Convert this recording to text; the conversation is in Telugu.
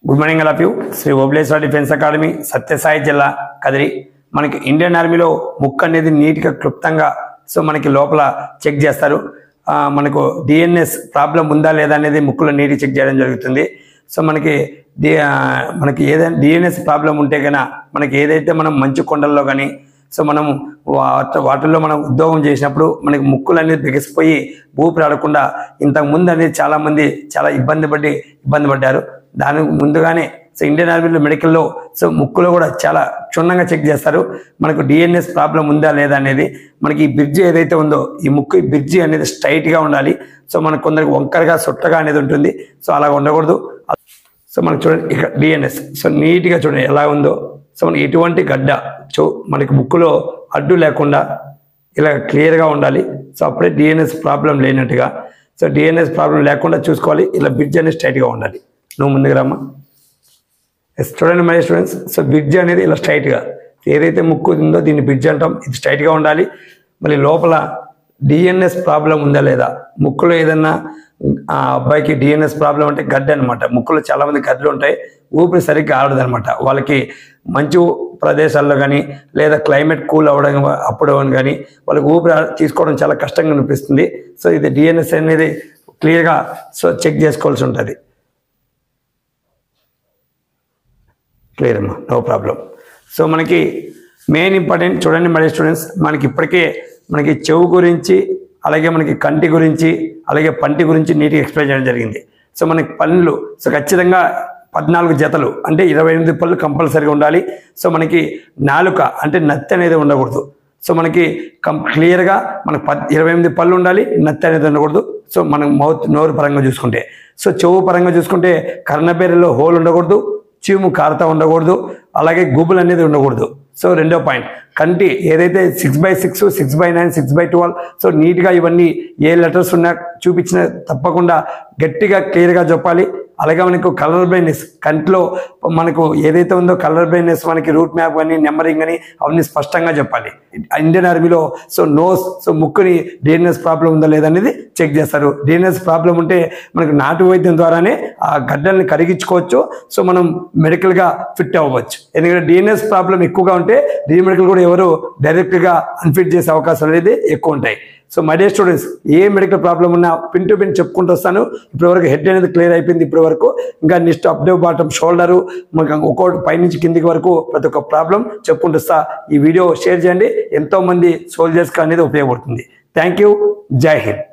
Good morning all of you. Shri Obleshwara defence academy, Satyasai జిల్లా, కదిరి. మనకి ఇండియన్ ఆర్మీలో ముక్కు అనేది నీట్గా క్లుప్తంగా మనకి లోపల చెక్ చేస్తారు. మనకు డిఎన్ఎస్ ప్రాబ్లం ఉందా లేదా అనేది ముక్కులో నీట్గా చెక్ చేయడం జరుగుతుంది. సో మనకి ఏదైనా డిఎన్ఎస్ ప్రాబ్లం ఉంటే కన్నా మనకి ఏదైతే మనం మంచు కొండల్లో కానీ మనం వాటిల్లో మనం ఉద్యోగం చేసినప్పుడు మనకి ముక్కులు అనేది బిగిసిపోయి ఊపిరి ఆడకుండా ఇంతకుముందు అనేది చాలామంది చాలా ఇబ్బంది పడ్డారు. దానికి ముందుగానే ఇండియన్ ఆర్మీలో మెడికల్లో ముక్కులో కూడా చాలా క్షుణ్ణంగా చెక్ చేస్తారు. మనకు డిఎన్ఎస్ ప్రాబ్లం ఉందా లేదా అనేది. మనకి ఈ బ్రిడ్జి ఏదైతే ఉందో ఈ ముక్కు బ్రిడ్జి అనేది స్ట్రైట్గా ఉండాలి. మనకు కొందరికి వంకరగా సొట్టగా అనేది ఉంటుంది. అలా ఉండకూడదు. మనకు చూడండి ఇక్కడ డిఎన్ఎస్ నీట్గా చూడండి ఎలా ఉందో. మనకి ఎటువంటి గడ్డ మనకి ముక్కులో అడ్డు లేకుండా ఇలా క్లియర్గా ఉండాలి. అప్పుడే డిఎన్ఎస్ ప్రాబ్లం లేనట్టుగా. డిఎన్ఎస్ ప్రాబ్లం లేకుండా చూసుకోవాలి. ఇలా బ్రిడ్జ్ అనేది స్ట్రైట్గా ఉండాలి. నువ్వు ముందుకు రామ్మా. చూడండి మై స్టూడెంట్స్, బ్రిడ్జ్ అనేది ఇలా స్ట్రైట్గా ఏదైతే ముక్కు ఉందో దీన్ని బ్రిడ్జ్ అంటాం. ఇది స్ట్రైట్గా ఉండాలి. మళ్ళీ లోపల డిఎన్ఎస్ ప్రాబ్లం ఉందా లేదా, ముక్కులో ఏదన్నా ఆ అబ్బాయికి డిఎన్ఎస్ ప్రాబ్లం అంటే గడ్డ అనమాట. ముక్కులో చాలామంది గడ్డలు ఉంటాయి, ఊపిరి సరిగ్గా ఆడదు అనమాట. వాళ్ళకి మంచు ప్రదేశాల్లో కానీ లేదా క్లైమేట్ కూల్ అప్పుడు కానీ వాళ్ళకి ఊపిరి తీసుకోవడం చాలా కష్టంగా అనిపిస్తుంది. ఇది డిఎన్ఎస్ అనేది క్లియర్గా చెక్ చేసుకోవాల్సి ఉంటుంది. క్లియర్ అమ్మా, నో ప్రాబ్లం. మనకి మెయిన్ ఇంపార్టెంట్ చూడండి మరి స్టూడెంట్స్, మనకి ఇప్పటికే మనకి చెవు గురించి అలాగే మనకి కంటి గురించి అలాగే పంటి గురించి నీట్గా ఎక్స్ప్లెయిన్ చేయడం జరిగింది. మనకి పళ్ళు ఖచ్చితంగా 14 జతలు అంటే 28 పళ్ళు కంపల్సరీగా ఉండాలి. మనకి నాలుక అంటే నత్తి అనేది ఉండకూడదు. మనకి క్లియర్గా మనకు 28 పళ్ళు ఉండాలి, నత్తి అనేది ఉండకూడదు. మనం నోరు పరంగా చూసుకుంటే చెవు పరంగా చూసుకుంటే కర్ణబేరలో హోల్ ఉండకూడదు, చీము కారత ఉండకూడదు, అలాగే గుబులు అనేది ఉండకూడదు. రెండో పాయింట్ కంటి ఏదైతే 6/6, 6/9, 6/12 నీట్గా ఇవన్నీ ఏ లెటర్స్ ఉన్నా చూపించిన తప్పకుండా గట్టిగా క్లియర్గా చెప్పాలి. అలాగే మనకు కలర్ బ్లైండ్నెస్ కంటిలో మనకు ఏదైతే ఉందో కలర్ బ్లైండ్నెస్ మనకి రూట్ మ్యాప్ కానీ నెంబరింగ్ అని అవన్నీ స్పష్టంగా చెప్పాలి. ఇండియన్ ఆర్మీలో నోస్ ముక్కుని డిఎన్ఎస్ ప్రాబ్లం ఉందా లేదనేది చెక్ చేస్తారు. డిఎన్ఎస్ ప్రాబ్లం ఉంటే మనకు నాటు వైద్యం ద్వారానే ఆ గడ్డల్ని కరిగించుకోవచ్చు. మనం మెడికల్గా ఫిట్ అవ్వచ్చు. ఎందుకంటే డిఎన్ఎస్ ప్రాబ్లం ఎక్కువగా ఉంటే మెడికల్ కూడా ఎవరు డైరెక్ట్గా అన్ఫిట్ చేసే అవకాశాలు అనేది ఎక్కువ ఉంటాయి. My dear students, A medical problem ఉన్నా పిన్ టు పిన్ చెప్పుకుంటూ వస్తాను. ఇప్పటివరకు హెడ్ అనేది క్లియర్ అయిపోయింది. ఇప్పటి వరకు ఇంకా నెక్స్ట్ అప్ బాటమ్ షోల్డరు ఒక్కొక్కటి పైనుంచి కిందికి వరకు ప్రతి ఒక్క ప్రాబ్లం చెప్పుకుంటూ వస్తా. ఈ వీడియో షేర్ చేయండి, ఎంతోమంది సోల్జర్స్కి అనేది ఉపయోగపడుతుంది. Thank you. జై హింద్.